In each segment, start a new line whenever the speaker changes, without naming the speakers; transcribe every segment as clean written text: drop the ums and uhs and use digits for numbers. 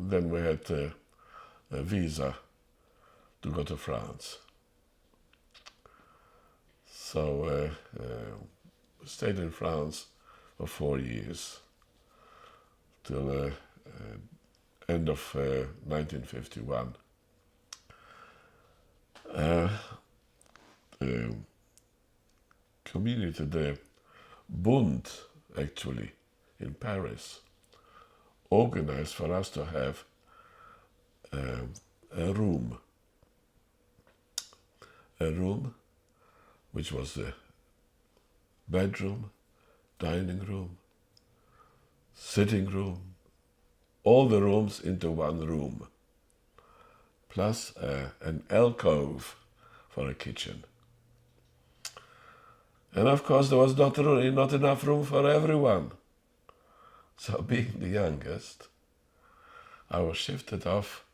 And then we had a visa to go to France. So stayed in France for 4 years till end of 1951. The community, the Bund, actually, in Paris, organized for us to have a room which was the bedroom, dining room, sitting room, all the rooms into one room, plus an alcove for a kitchen. And of course there was not enough room for everyone. So being the youngest, I was shifted off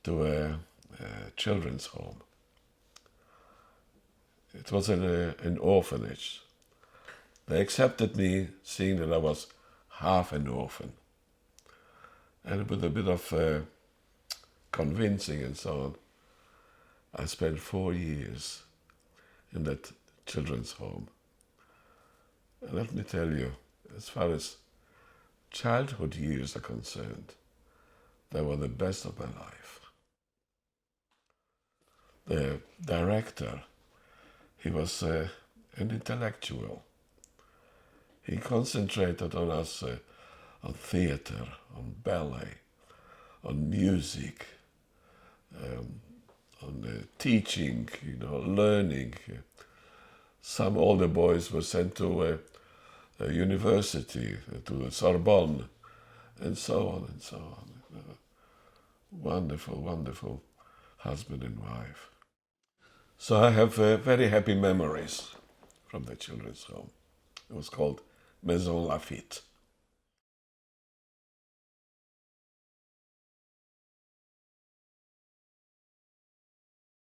to a children's home. It was an orphanage. They accepted me, seeing that I was half an orphan. And with a bit of convincing and so on, I spent 4 years in that children's home. And let me tell you, as far as childhood years are concerned, they were the best of my life. The director, he was an intellectual. He concentrated on us, on theater, on ballet, on music, on teaching, learning. Some older boys were sent to a university, to the Sorbonne, and so on and so on. Wonderful, wonderful husband and wife. So I have very happy memories from the children's home. It was called Maisons-Laffitte.